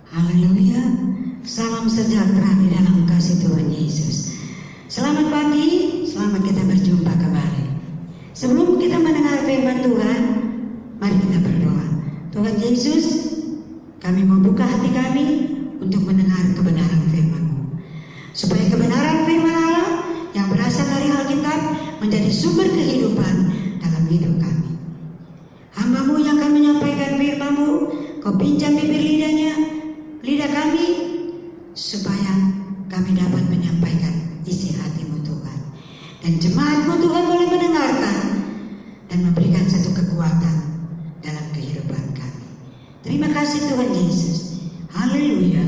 Haleluya. Salam sejahtera di dalam kasih Tuhan Yesus. Selamat pagi, selamat kita berjumpa kembali. Sebelum kita mendengar firman Tuhan, mari kita berdoa. Tuhan Yesus, kami membuka hati kami untuk mendengar kebenaran firman-Mu, supaya kebenaran firman Allah yang berasal dari Alkitab menjadi sumber kehidupan dalam hidup kami. Hamba-Mu yang akan menyampaikan firman-Mu, Kau pinjam bibir lidah kami, supaya kami dapat menyampaikan isi hati-Mu Tuhan. Dan jemaat-Mu Tuhan boleh mendengarkan dan memberikan satu kekuatan dalam kehidupan kami. Terima kasih Tuhan Yesus. Haleluya.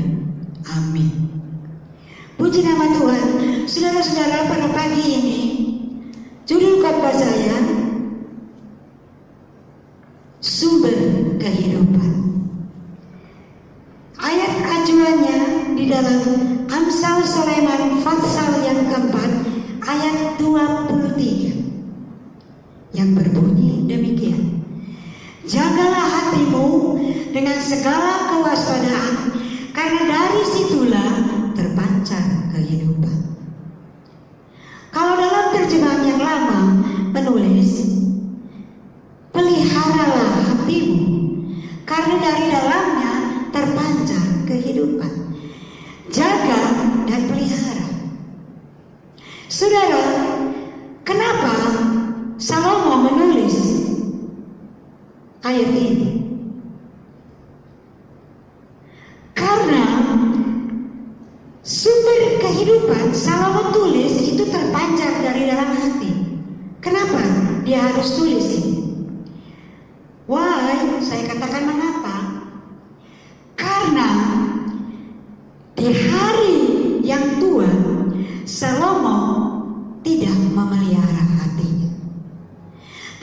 Amin. Puji nama Tuhan. Saudara-saudara, pada pagi ini judul khotbah saya sumber kehidupan. Ayat acuannya di dalam Amsal Sulaiman pasal yang keempat ayat 23 yang berbunyi demikian. Jagalah hatimu dengan segala kewaspadaan, karena dari situlah terpancar kehidupan. Kalau dalam terjemahan yang lama menulis, peliharalah hatimu, karena dari dalamnya terpancar kehidupan. Jaga dan pelihara. Saudara, kenapa Salomo menulis ayat ini? Karena sumber kehidupan Salomo tulis itu terpancar dari dalam hati. Kenapa dia harus tulis ini? Why? Saya katakan mengapa? Karena di hari yang tua Salomo tidak memelihara hatinya.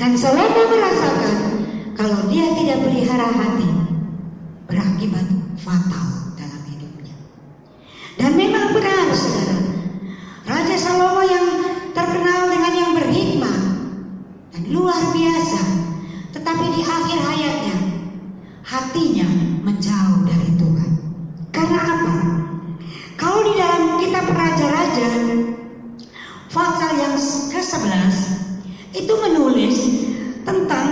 Dan Salomo merasakan kalau dia tidak pelihara hati berakibat fatal dalam hidupnya. Dan memang benar saudara, Raja Salomo yang terkenal dengan yang berhikmat dan luar biasa, tetapi di akhir hayatnya hatinya menjauh dari Tuhan. Karena apa? Kalau di dalam kitab Raja-Raja pasal yang ke-11 itu menulis tentang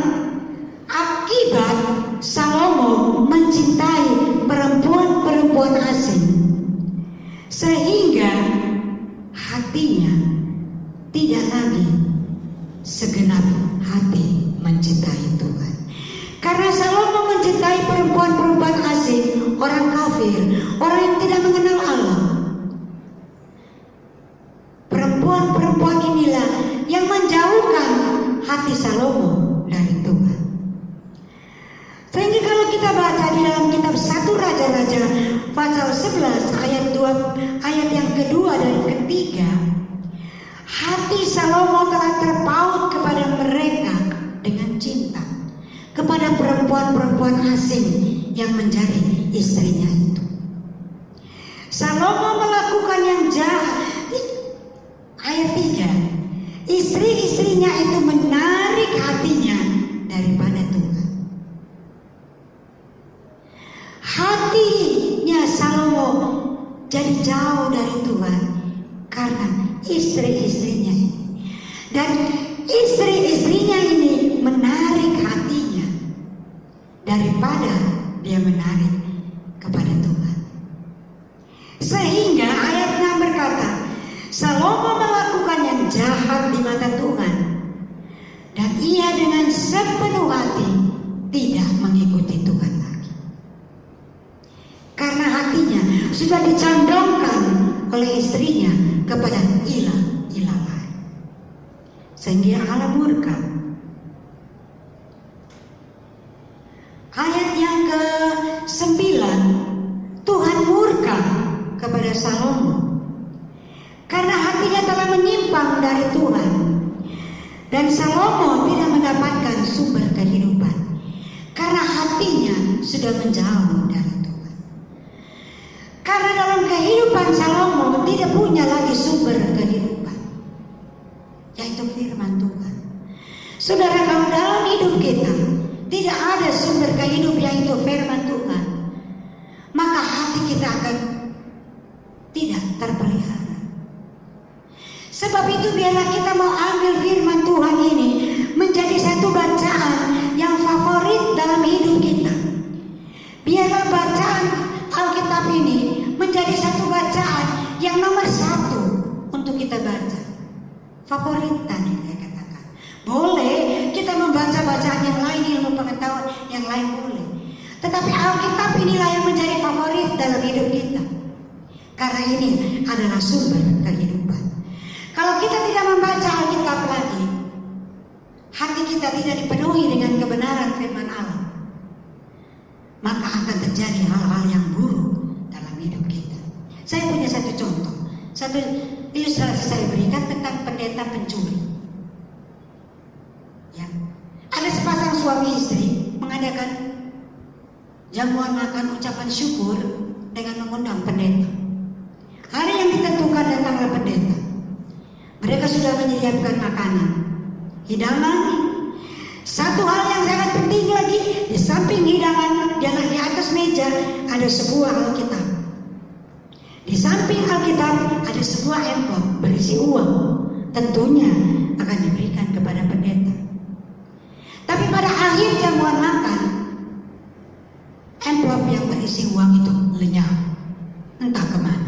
akibat Salomo mencintai perempuan-perempuan asing, sehingga hatinya tidak lagi segenap hati mencintai Tuhan. Karena Salomo mencintai perempuan-perempuan asing, orang kafir, orang yang tidak mengenal Allah. Perempuan-perempuan inilah yang menjauhkan hati Salomo dari Tuhan. Sehingga kalau kita baca di dalam kitab 1 Raja-Raja pasal 11 ayat yang kedua dan ketiga, hati Salomo telah terpaut kepada mereka dengan cinta, kepada perempuan-perempuan asing yang menjadi istrinya itu. Salomo melakukan yang jahat. Ayat 3, istri-istrinya itu menarik hatinya daripada Tuhan. Hatinya Salomo jadi jauh dari Tuhan karena istri-istrinya ini. Dan istri-istrinya ini menarik hatinya daripada dia menarik kepada Tuhan. Sehingga ayat 6 berkata, Salomo melakukan yang jahat di mata Tuhan, dan ia dengan sepenuh hati tidak mengikuti Tuhan lagi. Karena hatinya sudah dicondongkan oleh istrinya kepada ilah-ilah lain, sehingga Allah murka. Ayat yang ke-9, Tuhan murka kepada Salomo karena hatinya telah menyimpang dari Tuhan, dan Salomo tidak mendapatkan sumber kehidupan karena hatinya sudah menjauh dari Tuhan. Karena dalam kehidupan Salomo tidak punya lagi sumber kehidupan, yaitu firman Tuhan. Saudara, kalau dalam hidup kita tidak ada sumber kehidupan yaitu firman Tuhan, maka hati kita akan tidak terpelihara. Sebab itu biarlah kita mau ambil firman Tuhan ini menjadi satu bacaan yang favorit dalam hidup kita. Biarlah bacaan Alkitab ini menjadi satu bacaan yang nomor satu untuk kita baca. Favorit tadi saya katakan. Boleh kita membaca bacaan yang lain, ilmu pengetahuan yang lain boleh. Tetapi Alkitab inilah yang menjadi favorit dalam hidup kita. Karena ini adalah sumber kehidupan. Kalau kita tidak membaca Alkitab lagi, hati kita tidak dipenuhi dengan kebenaran firman Allah, maka akan terjadi hal-hal yang buruk dalam hidup kita. Saya punya satu contoh, satu ilustrasi saya berikan tentang pendeta pencuri. Ya, ada sepasang suami istri mengadakan jamuan makan ucapan syukur dengan mengundang pendeta. Hari yang ditentukan datanglah pendeta. Mereka sudah menyiapkan makanan, hidangan. Satu hal yang sangat penting lagi, di samping hidangan, di atas meja ada sebuah Alkitab. Di samping Alkitab ada sebuah amplop berisi uang, tentunya akan diberikan kepada pendeta. Tapi pada akhir jamuan makan, amplop yang berisi uang itu lenyap, entah kemana.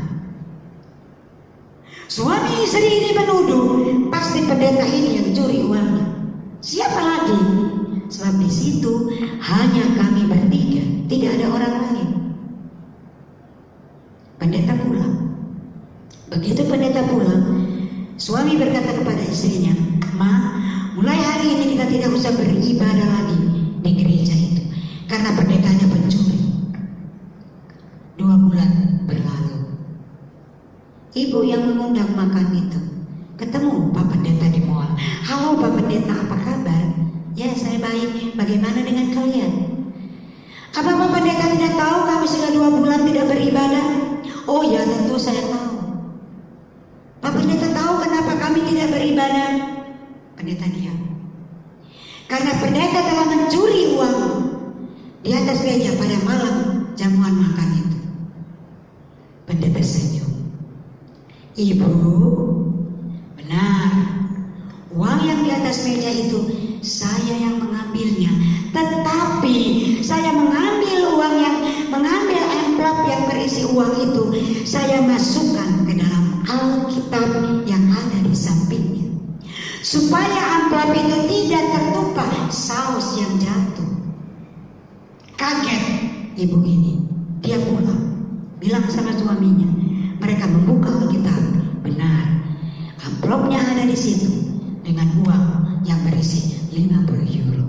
Suami istri ini menuduh pasti pendeta ini yang curi uangnya. Siapa lagi? Sebab di situ hanya kami bertiga, tidak ada orang lain. Pendeta pulang. Begitu pendeta pulang, suami berkata kepada istrinya, "Ma, mulai hari ini kita tidak usah beribadah lagi di gereja itu, karena pendetanya pencuri." 2 bulan berlalu. Ibu yang mengundang makan itu ketemu Pak Pendeta di mall. "Halo Pak Pendeta, apa kabar?" "Ya, saya baik. Bagaimana dengan kalian?" "Apa Pak Pendeta tidak tahu kami sudah 2 bulan tidak beribadah?" "Oh ya, tentu saya tahu." "Pak Pendeta tahu kenapa kami tidak beribadah?" Pendeta diam. "Karena pendeta telah mencuri uang di atas meja pada malam jamuan makan itu." Pendeta senyum. "Ibu, benar. Uang yang di atas meja itu saya yang mengambilnya. Tetapi saya mengambil amplop yang berisi uang itu, saya masukkan ke dalam Alkitab yang ada di sampingnya, supaya amplop itu tidak tertumpah saus yang jatuh." Kaget ibu ini. Dia pulang, bilang sama suaminya. Mereka membuka Alkitab. Benar, amplopnya ada di situ dengan uang yang berisi 50 euro.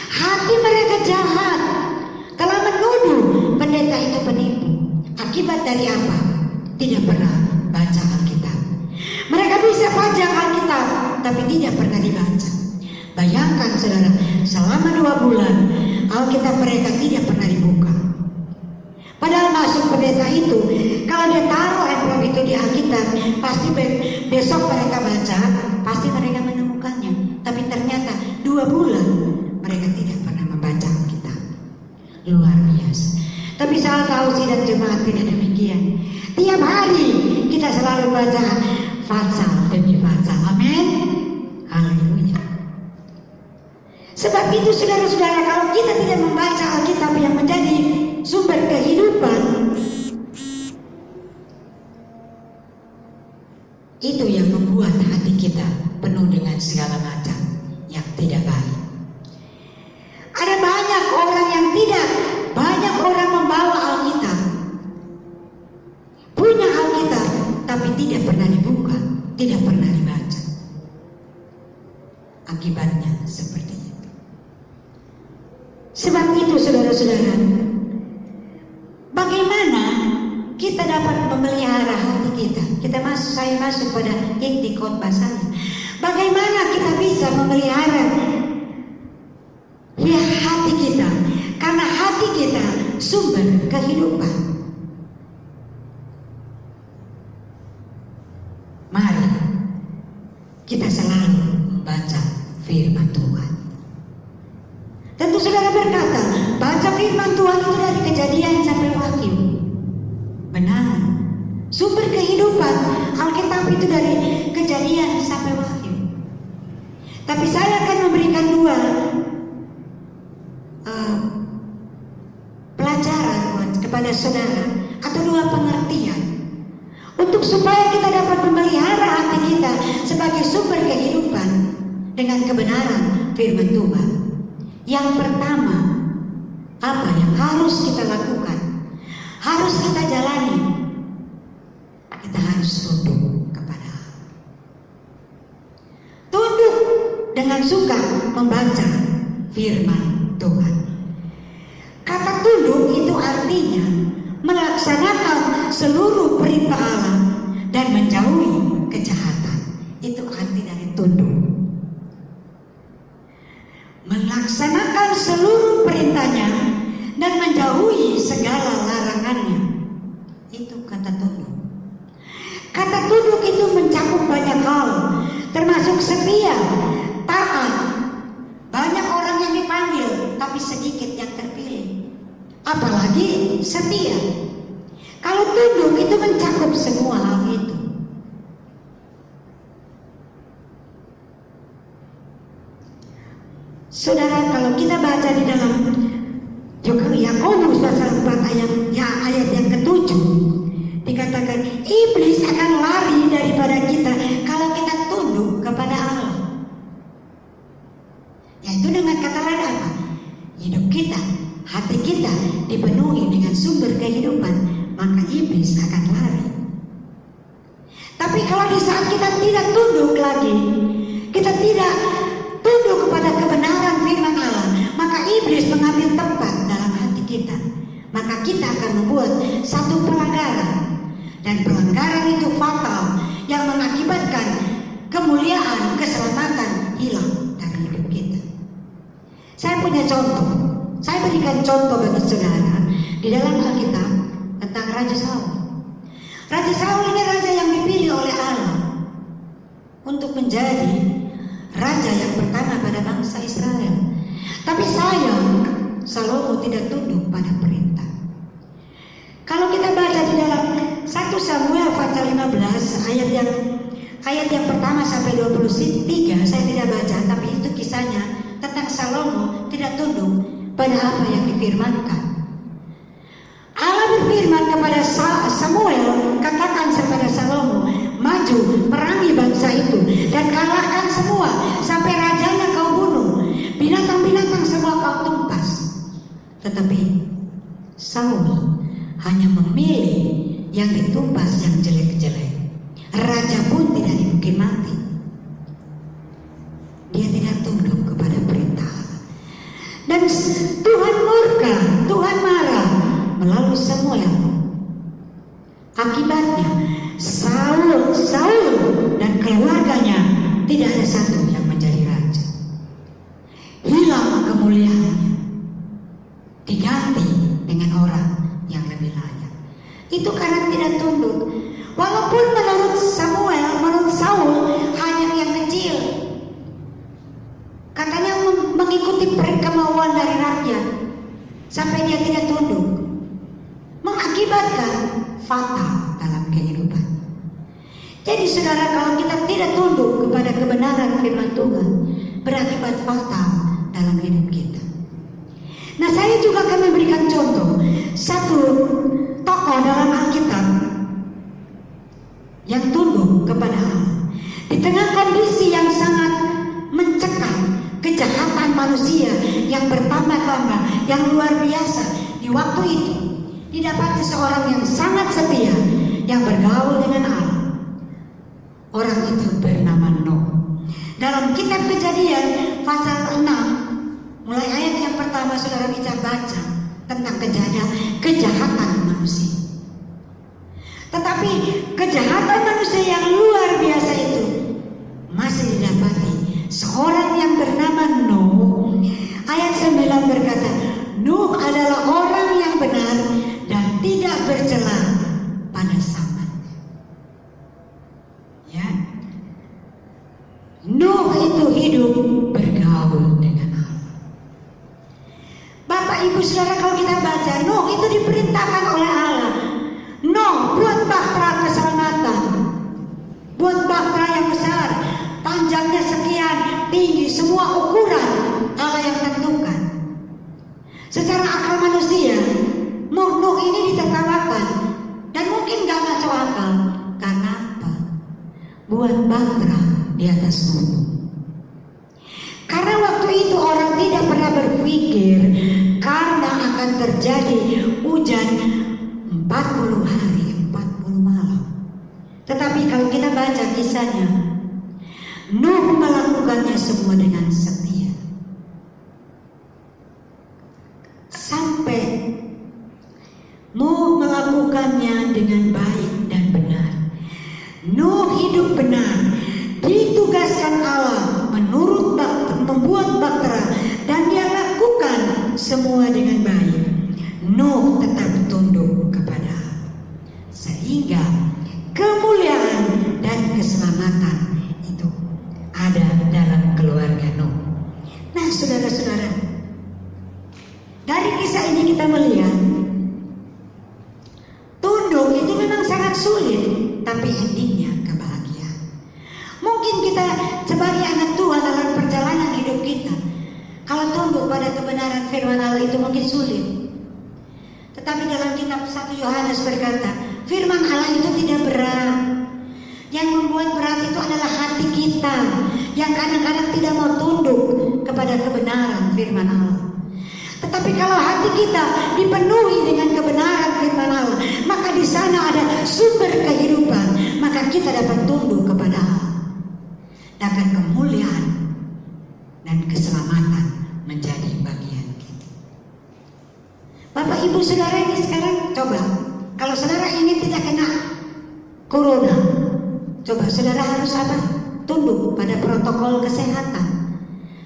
Hati mereka jahat, telah menuduh pendeta itu penipu. Akibat dari apa? Tidak pernah baca Alkitab. Mereka bisa pajang Alkitab, tapi tidak pernah dibaca. Bayangkan saudara, selama 2 bulan Alkitab mereka tidak pernah dibuka. Padahal masuk pendeta itu, kalau dia taruh amplop itu di Alkitab, pasti besok mereka baca, pasti mereka menemukannya. Tapi ternyata 2 bulan mereka tidak pernah membaca Alkitab. Luar biasa. Tapi saya tahu sidang jemaat tidak demikian. Tiap hari kita selalu baca pasal demi pasal. Amin. Haleluya. Sebab itu saudara-saudara, kalau kita tidak membaca Alkitab yang menjadi sumber kehidupan, itu yang membuat hati kita penuh dengan segala macam yang tidak baik. Ada banyak orang membawa Alkitab, punya Alkitab, tapi tidak pernah dibuka, tidak pernah dibaca. Akibatnya seperti itu. Sebab itu saudara-saudara, bagaimana kita dapat memelihara hati kita? Saya masuk pada inti khotbah saya. Bagaimana kita bisa memelihara hati kita? Karena hati kita sumber kehidupan. Mari kita selalu membaca firman Tuhan. Tentu saudara berkata, baca firman Tuhan itu dari Kejadian sampai Wahyu. Benar. Sumber kehidupan Alkitab itu dari Kejadian sampai Wahyu. Tapi saya akan memberikan dua pelajaran kepada saudara, atau dua pengertian untuk supaya kita dapat memelihara hati kita sebagai sumber kehidupan dengan kebenaran firman Tuhan. Yang pertama, apa yang harus kita lakukan, harus kita jalani? Kita harus tunduk kepada Allah. Tunduk dengan suka membaca firman Tuhan. Kata tunduk itu artinya melaksanakan seluruh perintah Allah dan menjauhi kejahatan. Itu arti dari tunduk. Melaksanakan seluruh perintahnya dan menjauhi segala larangannya. Itu kata tunduk. Kata tunduk itu mencakup banyak hal, termasuk setia, taat. Banyak orang yang dipanggil, tapi sedikit yang terpilih. Apalagi setia. Kalau tunduk itu mencakup semua hal itu. Saudara, kalau kita baca di dalam Yakobus pasal 4 ayat yang ke-7, dikatakan iblis akan lari daripada kita kalau kita tunduk kepada Allah. Yaitu dengan kata lain apa? Hidup kita, hati kita dipenuhi dengan sumber kehidupan, maka iblis akan lari. Tapi kalau di saat kita tidak tunduk lagi, kita tidak tunduk kepada kebenaran firman Allah, maka iblis mengambil tempat dalam hati kita. Maka kita akan membuat satu pelanggaran, dan pelanggaran itu fatal yang mengakibatkan kemuliaan, keselamatan hilang dari hidup kita. Saya punya contoh. Saya berikan contoh bagi saudara di dalam Alkitab tentang Raja Saul. Raja Saul ini raja yang dipilih oleh Allah untuk menjadi raja yang pertama pada bangsa Israel. Tapi sayang, Salomo tidak tunduk pada perintah. Kalau kita baca di dalam 1 Samuel pasal 15 ayat yang pertama sampai 23, saya tidak baca, tapi itu kisahnya tentang Salomo tidak tunduk pada apa yang difirmankan. Allah berfirman kepada Samuel, katakan kepada Salomo, maju perangi bangsa itu dan kalahkan semua sampai rajanya kau bunuh, binatang-binatang semua kau tumpas. Tetapi Saul hanya memilih yang ditumpas yang jelek-jelek. Raja pun tidak dimungkin mati. Dia tidak tunduk kepada perintah. Dan Tuhan murka, Tuhan marah melalui Samuel. Akibatnya Saul dan keluarganya tidak ada satu yang menjadi raja. Hilang kemuliaannya, diganti dengan orang yang lebih layak. Itu karena tidak tunduk. Walaupun menurut Saul hanya yang kecil, katanya mengikuti kemauan dari rakyat, sampai dia tidak tunduk, mengakibatkan fatal dalam kehidupan. Jadi saudara, kalau kita tidak tunduk kepada kebenaran firman Tuhan, berakibat fatal dalam hidup kita. Nah, saya juga akan memberikan contoh satu tokoh dalam Alkitab yang tunduk kepada Allah di tengah kondisi yang sangat mencekam, kejahatan manusia yang bertambah-tambah, yang luar biasa. Di waktu itu didapati seorang yang sangat setia yang bergaul dengan Allah. Orang itu bernama Nuh. Dalam kitab Kejadian pasal 6, mulai ayat yang pertama saudara bisa baca tentang kejahatan manusia. Tetapi kejahatan manusia yang luar biasa itu masih didapati seorang yang bernama Nuh. Ayat 9 berkata, Nuh adalah orang yang benar dan tidak bercela pada zaman. Ya, Nuh itu hidup bergaul dengan Allah. Bapak Ibu Saudara, kalau kita baca, Nuh itu diperintahkan oleh Allah Nuh buat bahtera keselamatan, buat bahtera yang besar, panjangnya sekian, tinggi, semua ukuran Allah yang tentukan. Secara akal manusia, Nuh ini ditertawakan dan mungkin gak masuk akal. Karena apa? Buat bahtera di atas gunung. Karena waktu itu orang tidak pernah berpikir karena akan terjadi hujan 40 hari, 40 malam. Tetapi kalau kita baca kisahnya, Nuh melakukannya semua dengan setia. Sampai Nuh melakukannya dengan baik dan benar. Nuh hidup benar, ditugaskan Allah menurut membuat bahtera dan dia lakukan semua dengan baik. Nuh tetap tunduk kepada Allah, sehingga kemuliaan dan keselamatan itu ada dalam keluarga Nuh. Nah, saudara-saudara, dari kisah ini kita melihat tunduk itu memang sangat sulit, tapi endingnya kebahagiaan. Mungkin kita sebagai anak Tuhan dalam perjalanan hidup kita, kalau tunduk pada kebenaran firman Allah itu mungkin sulit. Tetapi dalam kitab 1 Yohanes berkata, firman Allah itu tidak berat. Yang membuat berat itu adalah hati kita yang kadang-kadang tidak mau tunduk kepada kebenaran firman Allah. Tetapi kalau hati kita dipenuhi dengan kebenaran firman Allah, maka di sana ada sumber kehidupan, maka kita dapat tunduk kepada Allah. Dan kemuliaan dan keselamatan menjadi bagian kita. Bapak Ibu Saudara ini sekarang coba, kalau saudara ingin tidak kena corona, coba saudara harus apa? Tunduk pada protokol kesehatan.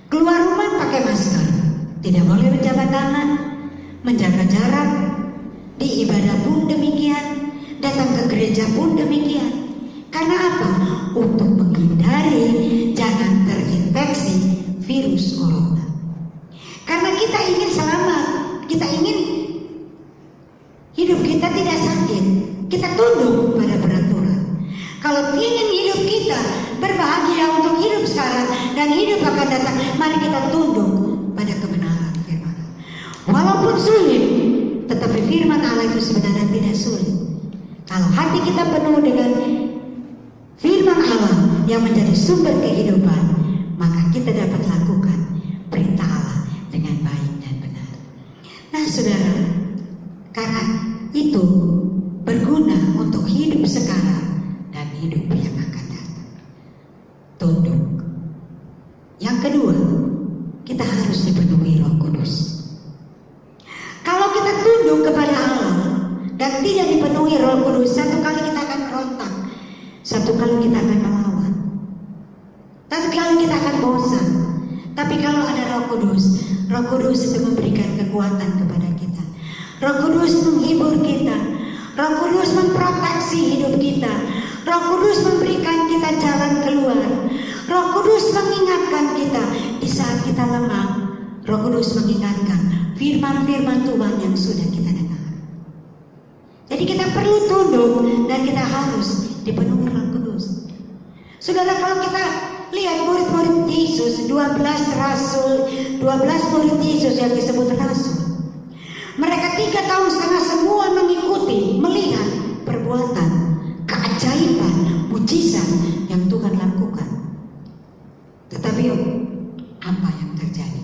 Keluar rumah pakai masker, tidak boleh berjabat tangan, menjaga jarak, di ibadah pun demikian, datang ke gereja pun demikian. Karena apa? Untuk menghindari jangan terinfeksi virus corona. Karena kita ingin selamat, kita ingin hidup kita tidak sakit, kita tunduk pada peraturan. Kalau ingin hidup kita berbahagia untuk hidup sekarang dan hidup akan datang, mari kita tunduk pada kebenaran firman. Walaupun sulit, tetapi firman Allah itu sebenarnya tidak sulit. Kalau hati kita penuh dengan firman Allah yang menjadi sumber kehidupan, maka kita dapat lakukan perintah Allah dengan baik dan benar. Nah saudara, karena itu berguna untuk hidup sekarang dan hidup yang akan datang. Tunduk. Yang kedua, kita harus dipenuhi Roh Kudus. Kalau kita tunduk kepada Allah dan tidak dipenuhi Roh Kudus, satu kali kita akan berontak, satu kali kita akan melawan, satu kali kita akan bosan. Tapi kalau ada Roh Kudus itu memberikan kekuatan kepada kita. Roh Kudus menghibur kita. Roh Kudus memproteksi hidup kita. Roh Kudus memberikan kita jalan keluar. Roh Kudus mengingatkan kita di saat kita lemah. Roh Kudus mengingatkan firman-firman Tuhan yang sudah kita dengar. Jadi kita perlu tunduk dan kita harus dipenuhi Roh Kudus. Saudara, kalau kita lihat murid-murid Yesus, 12 murid Yesus yang disebut rasul. Mereka 3 tahun setengah semua mengikuti, melihat perbuatan, keajaiban, mujizat yang Tuhan lakukan. Tetapi apa yang terjadi?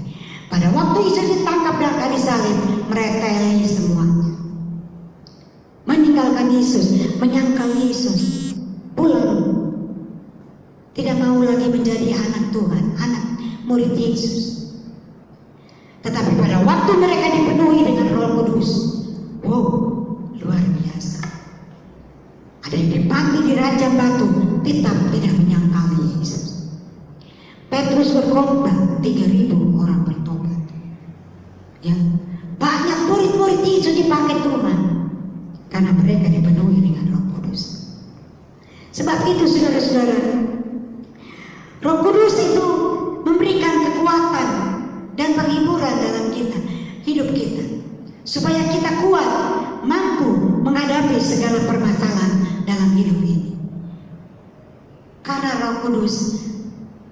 Pada waktu Yesus ditangkap dan akan disalib, mereka semuanya meninggalkan Yesus, menyangkal Yesus, pulang. Tidak mau lagi menjadi anak Tuhan, anak murid Yesus. Tetapi pada waktu mereka dipenuhi dengan Roh Kudus, wow, luar biasa. Ada yang dipanggil di ranjang batu, tetap tidak menyangkal Yesus. Petrus berkhotbah, 3.000 orang bertobat. Ya, banyak murid-murid Yesus dipakai Tuhan karena mereka dipenuhi dengan Roh Kudus. Sebab itu saudara-saudara, Roh Kudus itu memberikan kekuatan dan penghiburan dalam kita, hidup kita, supaya kita kuat mampu menghadapi segala permasalahan dalam hidup ini. Karena Roh Kudus,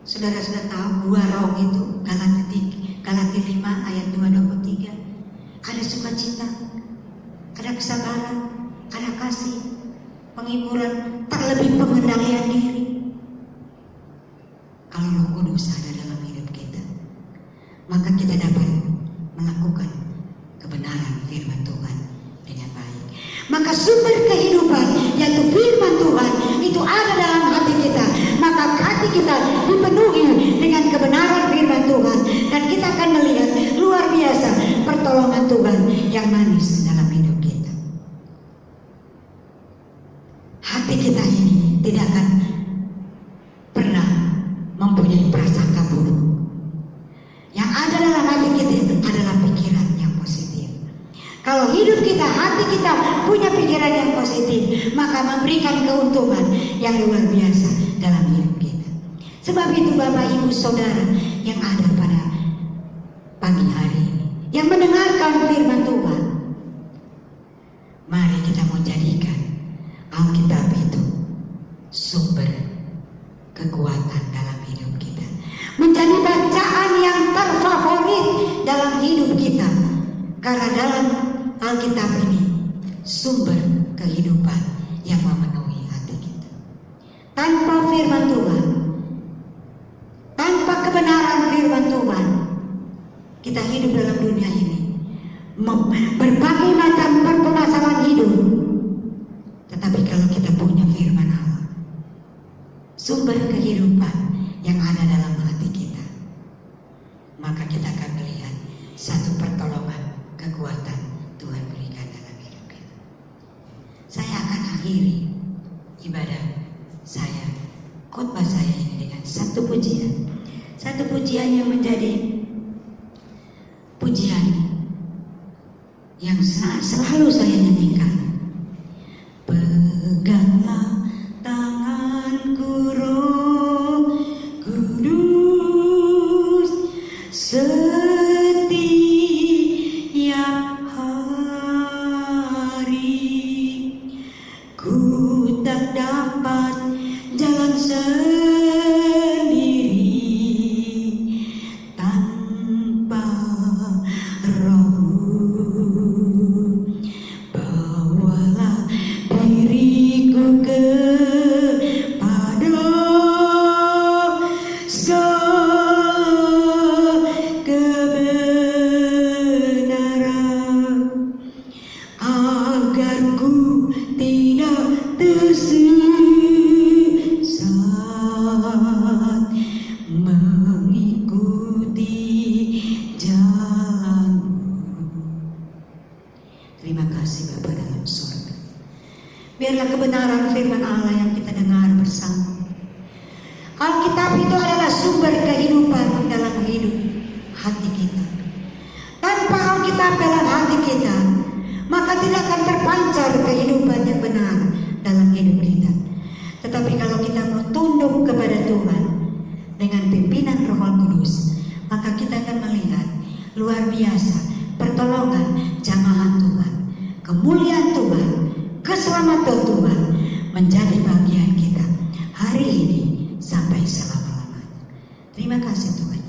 saudara sudah tahu, 2 roh itu, Galatia 5 ayat 2-23, ada sukacita, ada kesabaran, ada kasih, penghiburan, terlebih pengendalian diri. Kalau Roh Kudus ada dalam hidup kita, maka kita dapat melakukan kebenaran firman Tuhan dengan baik. Maka sumber kehidupan yaitu firman Tuhan itu ada dalam hati kita. Maka hati kita dipenuhi dengan kebenaran firman Tuhan, dan kita akan melihat luar biasa pertolongan Tuhan yang manis dalam hidup kita. Hati kita ini tidak akan pernah mempunyai prasangka buruk. Yang ada dalam hati kita adalah pikiran yang positif. Kalau hidup kita, hati kita punya pikiran yang positif, maka memberikan keuntungan yang luar biasa dalam hidup kita. Sebab itu Bapak Ibu Saudara yang ada pada pagi hari ini, yang mendengarkan firman Tuhan, mari kita menjadikan Alkitab itu sumber kekuatan dalam hidup kita, menjadi bacaan yang terfavorit dalam hidup kita. Karena dalam Alkitab ini sumber kehidupan yang memenuhi hati kita. Tanpa firman Tuhan, tanpa kebenaran firman Tuhan, kita hidup dalam dunia ini berbagai macam permasalahan hidup. Tetapi kalau kita punya firman Allah, sumber kehidupan yang ada dalam hati kita, maka kita akan melihat satu pertolongan, kekuatan Tuhan berikan dalam hidup kita. Saya akan akhiri ibadah saya, khotbah saya ini dengan satu pujian yang menjadi pujian yang selalu saya nyanyikan. Peganglah tanganku Roh Kudus setiap hari, ku tak dapat jalan sendiri tanpa Roh-Mu. Bawalah diriku kepada segala kebenaran, agar ku tidak tersesat mengikuti jalan-Mu. Terima kasih Bapa dalam surga. Biarlah kebenaran firman Allah yang kita dengar bersama. Alkitab itu adalah sumber kehidupan dalam hidup hati kita. Tanpa Alkitab dalam hati kita, maka tidak akan terpancar kehidupan yang benar dalam hidup kita. Tetapi kalau kita mau tunduk kepada Tuhan dengan pimpinan Roh Kudus, maka kita akan melihat luar biasa pertolongan jamahan Tuhan, kemuliaan Tuhan, keselamatan Tuhan menjadi bagian kita hari ini sampai selama-lamanya. Terima kasih Tuhan.